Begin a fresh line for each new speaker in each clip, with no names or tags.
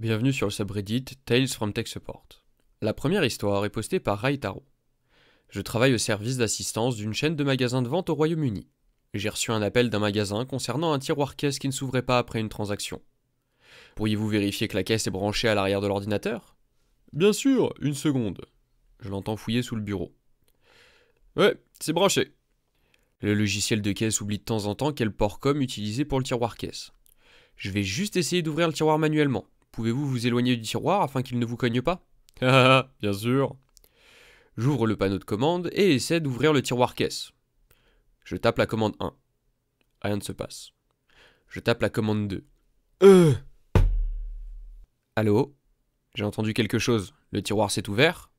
Bienvenue sur le subreddit Tales from Tech Support. La première histoire est postée par Rai Taro. Je travaille au service d'assistance d'une chaîne de magasins de vente au Royaume-Uni. J'ai reçu un appel d'un magasin concernant un tiroir caisse qui ne s'ouvrait pas après une transaction. Pourriez-vous vérifier que la caisse est branchée à l'arrière de l'ordinateur ? Bien sûr, une seconde. Je l'entends fouiller sous le bureau. Ouais, c'est branché. Le logiciel de caisse oublie de temps en temps quel port COM utilisé pour le tiroir caisse. Je vais juste essayer d'ouvrir le tiroir manuellement. Pouvez-vous vous éloigner du tiroir afin qu'il ne vous cogne pas ? Ah, bien sûr. J'ouvre le panneau de commande et essaie d'ouvrir le tiroir caisse. Je tape la commande 1. Rien ne se passe. Je tape la commande 2. Allô ? J'ai entendu quelque chose. Le tiroir s'est ouvert ?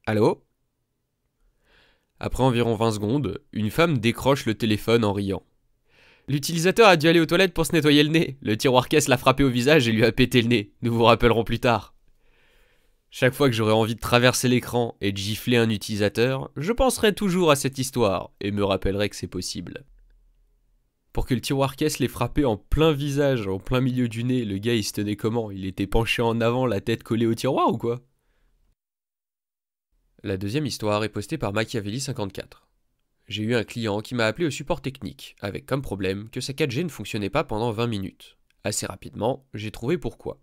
Allô ? Après environ 20 secondes, une femme décroche le téléphone en riant. L'utilisateur a dû aller aux toilettes pour se nettoyer le nez. Le tiroir caisse l'a frappé au visage et lui a pété le nez. Nous vous rappellerons plus tard. Chaque fois que j'aurai envie de traverser l'écran et de gifler un utilisateur, je penserai toujours à cette histoire et me rappellerai que c'est possible. Pour que le tiroir caisse l'ait frappé en plein visage, en plein milieu du nez, le gars il se tenait comment ? Il était penché en avant, la tête collée au tiroir ou quoi ? La deuxième histoire est postée par Machiavelli54. J'ai eu un client qui m'a appelé au support technique, avec comme problème que sa 4G ne fonctionnait pas pendant 20 minutes. Assez rapidement, j'ai trouvé pourquoi.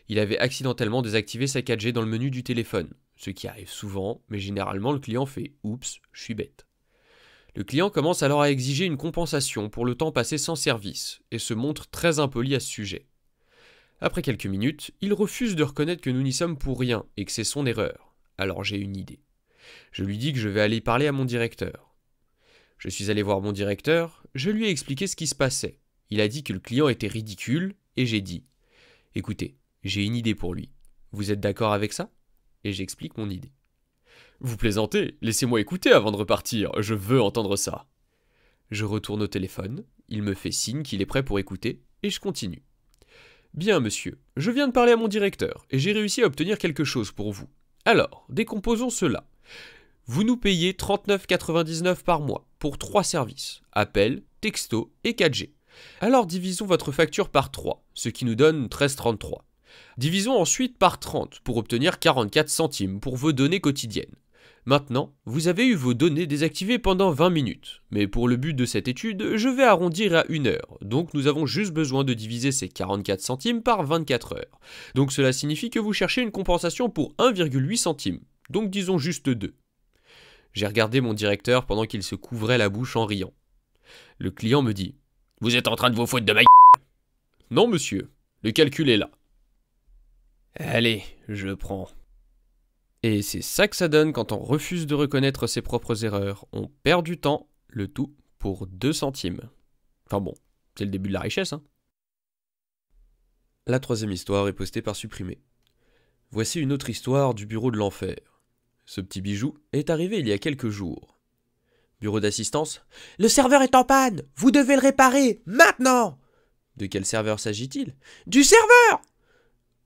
Il avait accidentellement désactivé sa 4G dans le menu du téléphone, ce qui arrive souvent, mais généralement le client fait « Oups, je suis bête ». Le client commence alors à exiger une compensation pour le temps passé sans service, et se montre très impoli à ce sujet. Après quelques minutes, il refuse de reconnaître que nous n'y sommes pour rien, et que c'est son erreur. Alors j'ai une idée. Je lui dis que je vais aller parler à mon directeur. Je suis allé voir mon directeur, je lui ai expliqué ce qui se passait. Il a dit que le client était ridicule, et j'ai dit « Écoutez, j'ai une idée pour lui. Vous êtes d'accord avec ça ?» Et j'explique mon idée. « Vous plaisantez, laissez-moi écouter avant de repartir, je veux entendre ça. » Je retourne au téléphone, il me fait signe qu'il est prêt pour écouter, et je continue. « Bien monsieur, je viens de parler à mon directeur, et j'ai réussi à obtenir quelque chose pour vous. Alors, décomposons cela. Vous nous payez 39,99 par mois pour 3 services, appel, texto et 4G. Alors divisons votre facture par 3, ce qui nous donne 13,33. Divisons ensuite par 30 pour obtenir 44 centimes pour vos données quotidiennes. Maintenant, vous avez eu vos données désactivées pendant 20 minutes, mais pour le but de cette étude, je vais arrondir à 1 heure, donc nous avons juste besoin de diviser ces 44 centimes par 24 heures. Donc cela signifie que vous cherchez une compensation pour 1,8 centimes, donc disons juste 2. J'ai regardé mon directeur pendant qu'il se couvrait la bouche en riant. Le client me dit « Vous êtes en train de vous foutre de ma gueule ?» Non monsieur, le calcul est là. Allez, je prends. Et c'est ça que ça donne quand on refuse de reconnaître ses propres erreurs. On perd du temps, le tout pour 2 centimes. Enfin bon, c'est le début de la richesse, hein. La troisième histoire est postée par Supprimé. Voici une autre histoire du bureau de l'enfer. Ce petit bijou est arrivé il y a quelques jours. Bureau d'assistance. Le serveur est en panne. Vous devez le réparer maintenant. De quel serveur s'agit-il? Du serveur.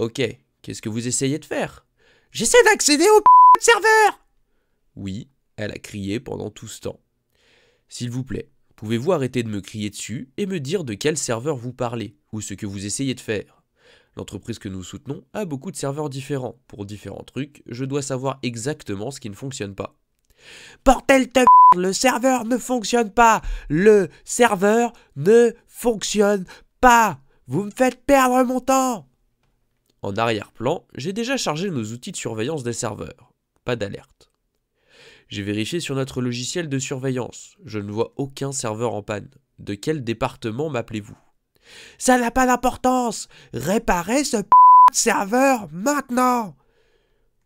Ok, qu'est-ce que vous essayez de faire? J'essaie d'accéder au serveur. Oui, elle a crié pendant tout ce temps. S'il vous plaît, pouvez-vous arrêter de me crier dessus et me dire de quel serveur vous parlez ou ce que vous essayez de faire? L'entreprise que nous soutenons a beaucoup de serveurs différents. Pour différents trucs, je dois savoir exactement ce qui ne fonctionne pas. Bordel de le serveur ne fonctionne pas. Le serveur ne fonctionne pas. Vous me faites perdre mon temps. En arrière-plan, j'ai déjà chargé nos outils de surveillance des serveurs. Pas d'alerte. J'ai vérifié sur notre logiciel de surveillance. Je ne vois aucun serveur en panne. De quel département m'appelez-vous? Ça n'a pas d'importance. Réparez ce serveur maintenant.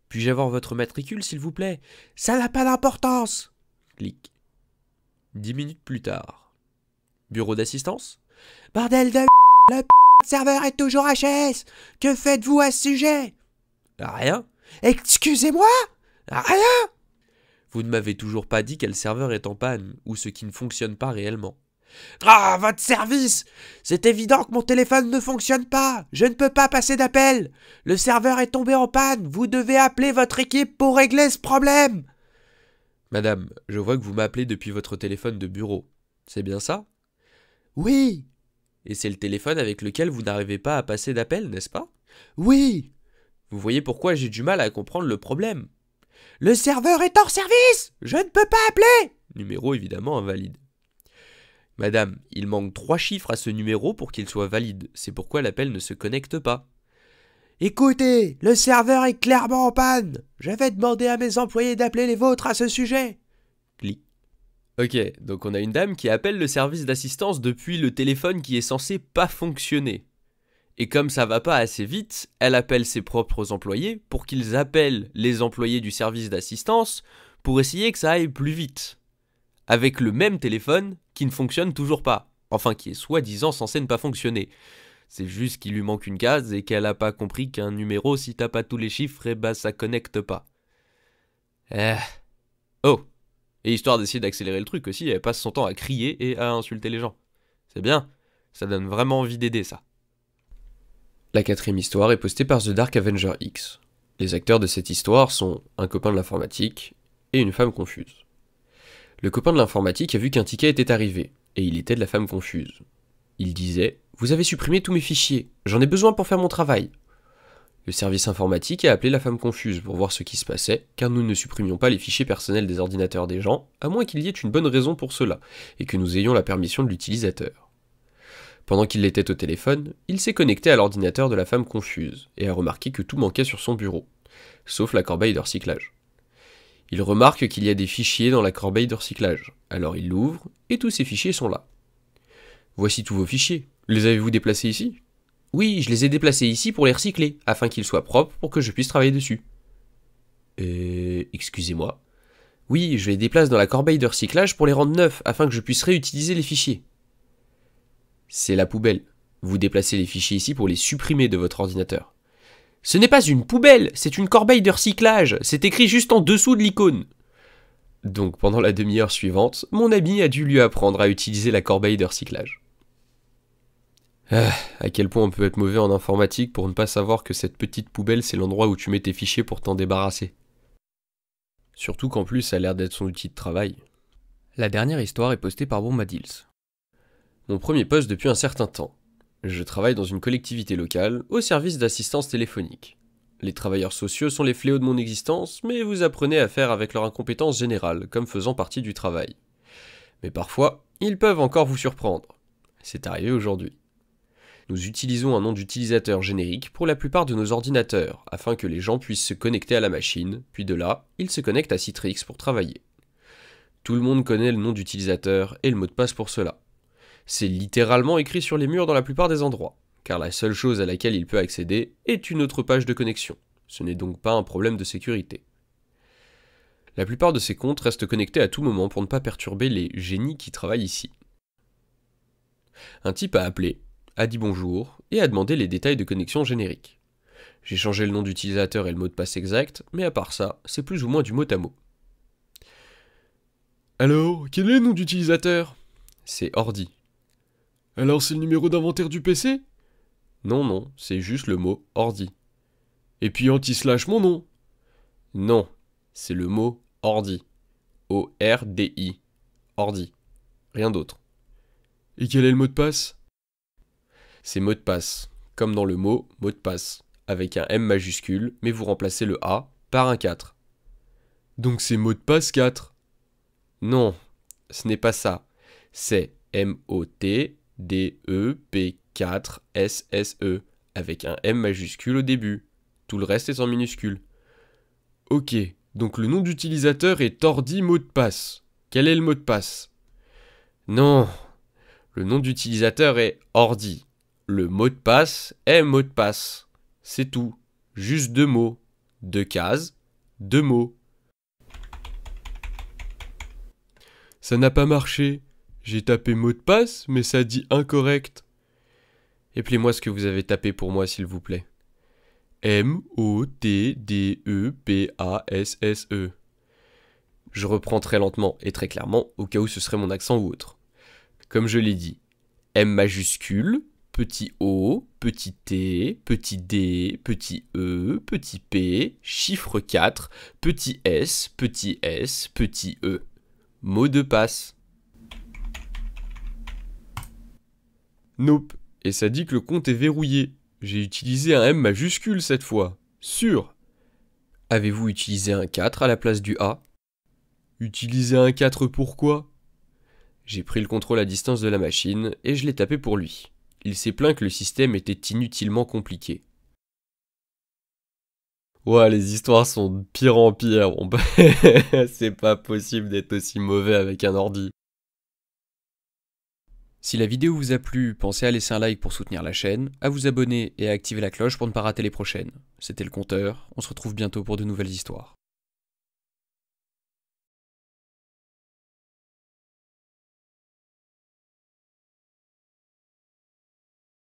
Puis-je avoir votre matricule, s'il vous plaît? Ça n'a pas d'importance. Clic. 10 minutes plus tard. Bureau d'assistance? Bordel de le serveur est toujours HS. Que faites-vous à ce sujet? Rien. Excusez-moi? Rien. Vous ne m'avez toujours pas dit quel serveur est en panne ou ce qui ne fonctionne pas réellement. Ah, votre service! C'est évident que mon téléphone ne fonctionne pas. Je ne peux pas passer d'appel. Le serveur est tombé en panne. Vous devez appeler votre équipe pour régler ce problème. Madame, je vois que vous m'appelez depuis votre téléphone de bureau. C'est bien ça? Oui. Et c'est le téléphone avec lequel vous n'arrivez pas à passer d'appel, n'est-ce pas? Oui! Vous voyez pourquoi j'ai du mal à comprendre le problème. Le serveur est hors service! Je ne peux pas appeler! Numéro évidemment invalide. Madame, il manque 3 chiffres à ce numéro pour qu'il soit valide. C'est pourquoi l'appel ne se connecte pas. Écoutez, le serveur est clairement en panne. Je vais demander à mes employés d'appeler les vôtres à ce sujet. Clic. Ok, donc on a une dame qui appelle le service d'assistance depuis le téléphone qui est censé pas fonctionner. Et comme ça va pas assez vite, elle appelle ses propres employés pour qu'ils appellent les employés du service d'assistance pour essayer que ça aille plus vite. Avec le même téléphone qui ne fonctionne toujours pas. Enfin, qui est soi-disant censé ne pas fonctionner. C'est juste qu'il lui manque une case et qu'elle a pas compris qu'un numéro, si t'as pas tous les chiffres, eh ben ça connecte pas. Oh! Et histoire d'essayer d'accélérer le truc aussi, elle passe son temps à crier et à insulter les gens. C'est bien, ça donne vraiment envie d'aider ça. La 4e histoire est postée par The Dark Avenger X. Les acteurs de cette histoire sont un copain de l'informatique et une femme confuse. Le copain de l'informatique a vu qu'un ticket était arrivé, et il était de la femme confuse. Il disait « Vous avez supprimé tous mes fichiers, j'en ai besoin pour faire mon travail ». Le service informatique a appelé la femme confuse pour voir ce qui se passait, car nous ne supprimions pas les fichiers personnels des ordinateurs des gens, à moins qu'il y ait une bonne raison pour cela, et que nous ayons la permission de l'utilisateur. Pendant qu'il était au téléphone, il s'est connecté à l'ordinateur de la femme confuse, et a remarqué que tout manquait sur son bureau, sauf la corbeille de recyclage. Il remarque qu'il y a des fichiers dans la corbeille de recyclage, alors il l'ouvre, et tous ces fichiers sont là. Voici tous vos fichiers, les avez-vous déplacés ici ? Oui, je les ai déplacés ici pour les recycler, afin qu'ils soient propres pour que je puisse travailler dessus. Excusez-moi. Oui, je les déplace dans la corbeille de recyclage pour les rendre neufs, afin que je puisse réutiliser les fichiers. C'est la poubelle. Vous déplacez les fichiers ici pour les supprimer de votre ordinateur. Ce n'est pas une poubelle, c'est une corbeille de recyclage. C'est écrit juste en dessous de l'icône. Donc pendant la demi-heure suivante, mon ami a dû lui apprendre à utiliser la corbeille de recyclage. À quel point on peut être mauvais en informatique pour ne pas savoir que cette petite poubelle c'est l'endroit où tu mets tes fichiers pour t'en débarrasser. Surtout qu'en plus ça a l'air d'être son outil de travail. La dernière histoire est postée par Bombadils. Mon premier poste depuis un certain temps. Je travaille dans une collectivité locale au service d'assistance téléphonique. Les travailleurs sociaux sont les fléaux de mon existence, mais vous apprenez à faire avec leur incompétence générale, comme faisant partie du travail. Mais parfois, ils peuvent encore vous surprendre. C'est arrivé aujourd'hui. Nous utilisons un nom d'utilisateur générique pour la plupart de nos ordinateurs, afin que les gens puissent se connecter à la machine, puis de là, ils se connectent à Citrix pour travailler. Tout le monde connaît le nom d'utilisateur et le mot de passe pour cela. C'est littéralement écrit sur les murs dans la plupart des endroits, car la seule chose à laquelle il peut accéder est une autre page de connexion. Ce n'est donc pas un problème de sécurité. La plupart de ces comptes restent connectés à tout moment pour ne pas perturber les génies qui travaillent ici. Un type a appelé, a dit bonjour et a demandé les détails de connexion générique. J'ai changé le nom d'utilisateur et le mot de passe exact, mais à part ça, c'est plus ou moins du mot à mot. Alors, quel est le nom d'utilisateur ? C'est ordi. Alors c'est le numéro d'inventaire du PC ? Non, c'est juste le mot ordi. Et puis anti-slash mon nom ? Non, c'est le mot ordi. O-R-D-I. Ordi. Rien d'autre. Et quel est le mot de passe ? C'est mot de passe, comme dans le mot mot de passe, avec un M majuscule, mais vous remplacez le A par un 4. Donc c'est mot de passe 4. Non, ce n'est pas ça. C'est M-O-T-D-E-P-4-S-S-E, avec un M majuscule au début. Tout le reste est en minuscule. Ok, donc le nom d'utilisateur est ordi mot de passe. Quel est le mot de passe ? Non, le nom d'utilisateur est ordi. Le mot de passe est mot de passe. C'est tout. Juste 2 mots. 2 cases, 2 mots. Ça n'a pas marché. J'ai tapé mot de passe, mais ça dit incorrect. Appelez-moi ce que vous avez tapé pour moi, s'il vous plaît. M-O-T-D-E-P-A-S-S-E. Je reprends très lentement et très clairement, au cas où ce serait mon accent ou autre. Comme je l'ai dit, M majuscule, petit O, petit T, petit D, petit E, petit P, chiffre 4, petit S, petit S, petit E. Mot de passe. Nope. Et ça dit que le compte est verrouillé. J'ai utilisé un M majuscule cette fois. Sûr. Avez-vous utilisé un 4 à la place du A? Utiliser un 4 pourquoi? J'ai pris le contrôle à distance de la machine et je l'ai tapé pour lui. Il s'est plaint que le système était inutilement compliqué. Ouais, les histoires sont de pire en pire. C'est pas possible d'être aussi mauvais avec un ordi. Si la vidéo vous a plu, pensez à laisser un like pour soutenir la chaîne, à vous abonner et à activer la cloche pour ne pas rater les prochaines. C'était le Compteur, on se retrouve bientôt pour de nouvelles histoires.